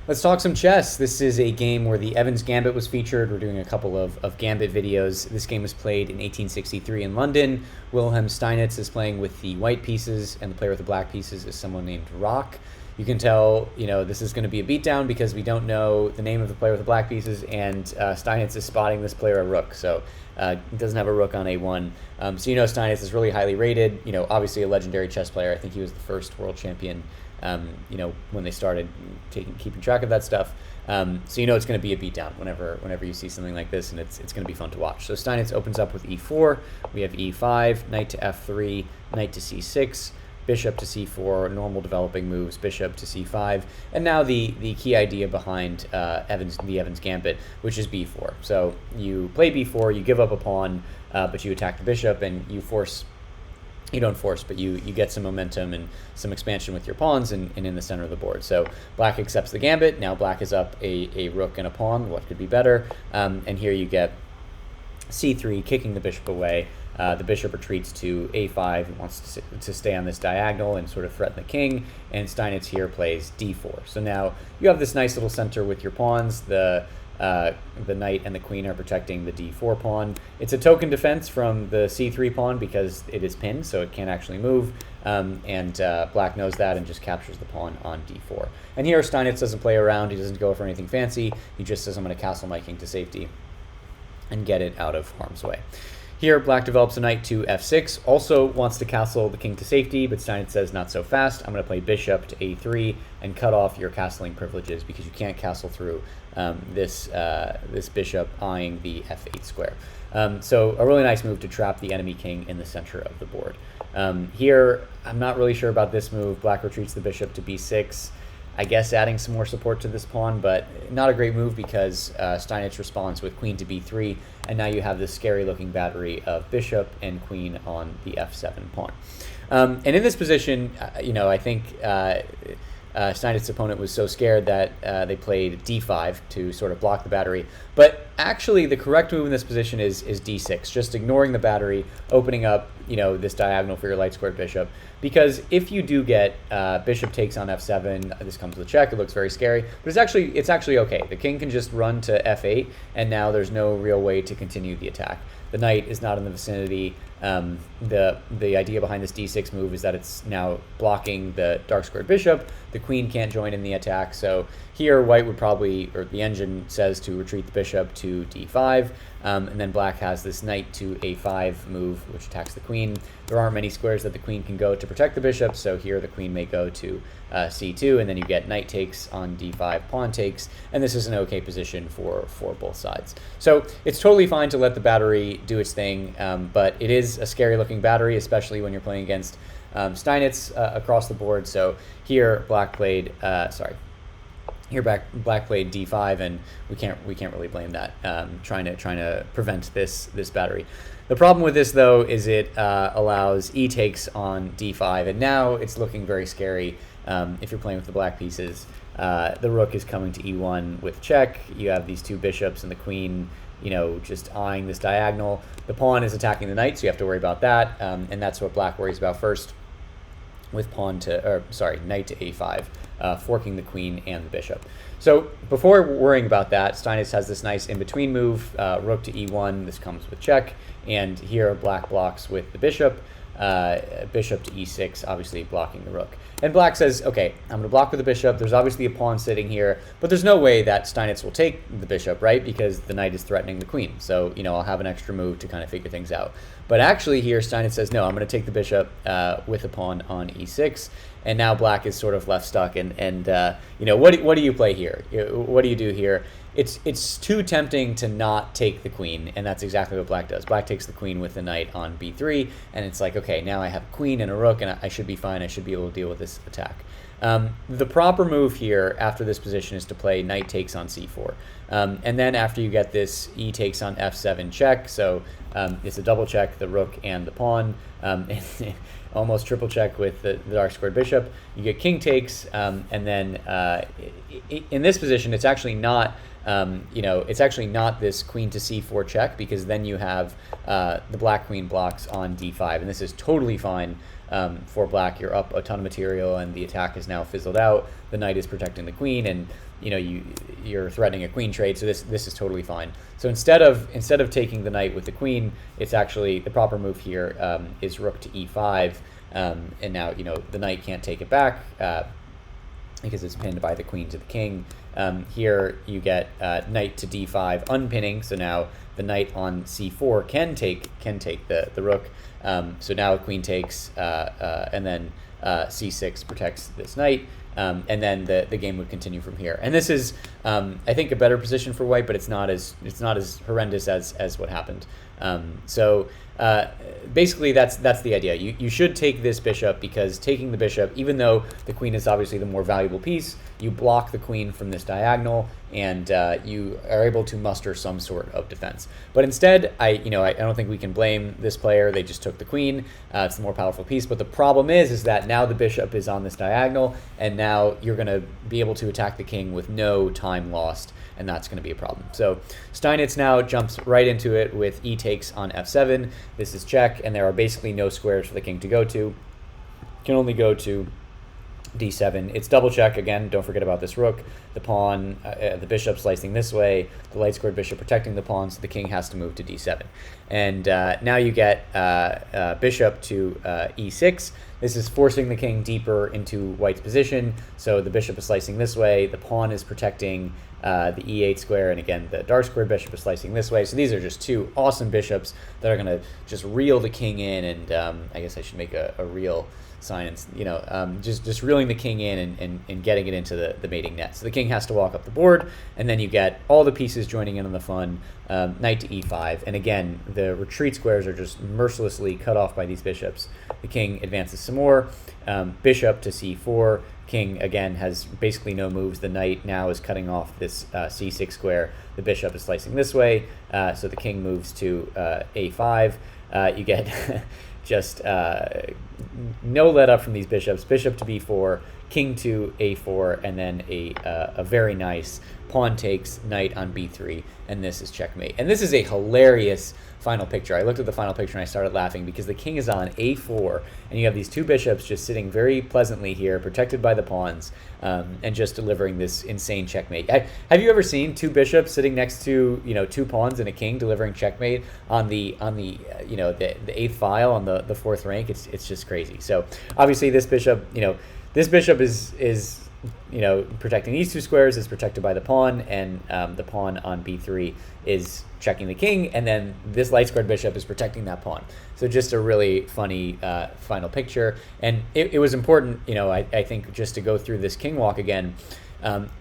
Let's talk some chess. This is a game where the Evans Gambit was featured. We're doing a couple of Gambit videos. This game was played in 1863 in London. Wilhelm Steinitz is playing with the white pieces, and the player with the black pieces is someone named Rock. You can tell, this is going to be a beatdown because we don't know the name of the player with the black pieces, and Steinitz is spotting this player a rook, so he doesn't have a rook on a1. So Steinitz is really highly rated. Obviously a legendary chess player. I think he was the first world champion. When they started keeping track of that stuff. So it's going to be a beatdown whenever you see something like this, and it's going to be fun to watch. So Steinitz opens up with e4. We have e5, knight to f3, knight to c6, bishop to c4, normal developing moves, bishop to c5, and now the key idea behind the Evans Gambit, which is b4. So you play b4, you give up a pawn, but you attack the bishop, and you don't force, but you get some momentum and some expansion with your pawns and in the center of the board. So black accepts the gambit. Now black is up a rook and a pawn. What could be better? And here you get c3, kicking the bishop away. The bishop retreats to a5 and wants to stay on this diagonal and sort of threaten the king. And Steinitz here plays d4. So now you have this nice little center with your pawns. The knight and the queen are protecting the d4 pawn. It's a token defense from the c3 pawn because it is pinned, so it can't actually move. And black knows that and just captures the pawn on d4. And here Steinitz doesn't play around. He doesn't go for anything fancy. He just says, I'm going to castle my king to safety and get it out of harm's way. Here, black develops a knight to f6, also wants to castle the king to safety, but Steinitz says, not so fast. I'm going to play bishop to a3 and cut off your castling privileges because you can't castle through this bishop eyeing the f8 square. So a really nice move to trap the enemy king in the center of the board. Here, I'm not really sure about this move. Black retreats the bishop to b6. I guess adding some more support to this pawn, but not a great move because Steinitz responds with queen to b3, and now you have this scary-looking battery of bishop and queen on the f7 pawn. And in this position, I think Steinitz's opponent was so scared that they played d5 to sort of block the battery. But actually, the correct move in this position is d6, just ignoring the battery, opening up this diagonal for your light-squared bishop. Because if you do get bishop takes on f7, this comes with a check. It looks very scary, but it's actually okay. The king can just run to f8, and now there's no real way to continue the attack. The knight is not in the vicinity. The idea behind this d6 move is that it's now blocking the dark squared bishop. The queen can't join in the attack. So here white would probably, or the engine says to retreat the bishop to d5. And then black has this knight to a5 move, which attacks the queen. There aren't many squares that the queen can go to protect the bishop, so here the queen may go to c2, and then you get knight takes on d5, pawn takes, and this is an okay position for both sides. So it's totally fine to let the battery do its thing, but it is a scary-looking battery, especially when you're playing against Steinitz across the board. So here black played, Here black played d5, and we can't really blame that. Trying to prevent this battery. The problem with this though is it allows e takes on d5, and now it's looking very scary if you're playing with the black pieces. The rook is coming to e1 with check. You have these two bishops and the queen, just eyeing this diagonal. The pawn is attacking the knight, so you have to worry about that, and that's what black worries about first. With knight to a5, forking the queen and the bishop. So before worrying about that, Steinitz has this nice in-between move, rook to e1. This comes with check, and here black blocks with the bishop, bishop to e6, obviously blocking the rook. And black says, okay, I'm going to block with the bishop. There's obviously a pawn sitting here, but there's no way that Steinitz will take the bishop, right? Because the knight is threatening the queen. So, I'll have an extra move to kind of figure things out. But actually here, Steinitz says, no, I'm going to take the bishop with a pawn on e6. And now black is sort of left stuck. And what do you play here? What do you do here? It's too tempting to not take the queen, and that's exactly what black does. Black takes the queen with the knight on b3, and it's like, okay, now I have a queen and a rook, and I should be fine. I should be able to deal with this attack. The proper move here after this position is to play knight takes on c4. And then after you get this, e takes on f7 check, so it's a double check, the rook and the pawn, almost triple check with the dark squared bishop. You get king takes, and then in this position, it's actually not it's actually not this queen to c4 check, because then you have the black queen blocks on d5, and this is totally fine for black, you're up a ton of material, and the attack is now fizzled out. The knight is protecting the queen, and you're threatening a queen trade, so this is totally fine. So instead of taking the knight with the queen, it's actually the proper move here is rook to e5, and now the knight can't take it back because it's pinned by the queen to the king. Here you get knight to d5 unpinning, so now the knight on c4 can take the rook. So now queen takes, and then c6 protects this knight. And then the game would continue from here. And this is, I think, a better position for white, but it's not as horrendous as what happened. So basically, that's the idea. You should take this bishop, because taking the bishop, even though the queen is obviously the more valuable piece, you block the queen from this diagonal, and you are able to muster some sort of defense. But instead, I don't think we can blame this player. They just took the queen. It's the more powerful piece. But the problem is that now the bishop is on this diagonal, and now you're going to be able to attack the king with no time lost, and that's going to be a problem. So Steinitz now jumps right into it with e takes on f7. This is check, and there are basically no squares for the king to go to. Can only go to d7. It's double check again. Don't forget about this rook. The pawn, the bishop slicing this way. The light squared bishop protecting the pawn, so the king has to move to d7. And now you get bishop to e6. This is forcing the king deeper into white's position. So the bishop is slicing this way. The pawn is protecting the e8 square, and again the dark squared bishop is slicing this way. So these are just two awesome bishops that are going to just reel the king in, and I guess I should make a real sign, and just reeling the king in and getting it into the mating net. So the king has to walk up the board, and then you get all the pieces joining in on the fun. Knight to e5, and again the retreat squares are just mercilessly cut off by these bishops. The king advances some more. Bishop to c4. King again has basically no moves. The knight now is cutting off this c6 square. The bishop is slicing this way, so the king moves to a5. You get just no let up from these bishops. Bishop to b4, king to a4, and then a very nice pawn takes, knight on b3, and this is checkmate. And this is a hilarious final picture. I looked at the final picture and I started laughing because the king is on a4, and you have these two bishops just sitting very pleasantly here, protected by the pawns, and just delivering this insane checkmate. Have you ever seen two bishops sitting next to two pawns and a king delivering checkmate on the the eighth file on the fourth rank? It's just crazy. So obviously this bishop is protecting these two squares, is protected by the pawn, and the pawn on b3 is checking the king, and then this light squared bishop is protecting that pawn. So just a really funny final picture. And it was important, I think, just to go through this king walk again.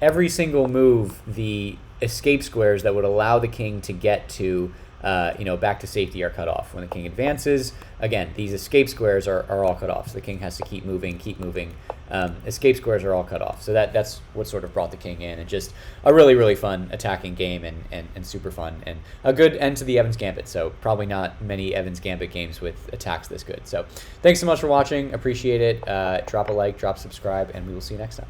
Every single move, the escape squares that would allow the king to get to back to safety are cut off. When the king advances, again, these escape squares are all cut off. So the king has to keep moving. Escape squares are all cut off. So that's what sort of brought the king in, and just a really, really fun attacking game, and super fun, and a good end to the Evans Gambit. So probably not many Evans Gambit games with attacks this good. So thanks so much for watching. Appreciate it. Drop a like, drop subscribe, and we will see you next time.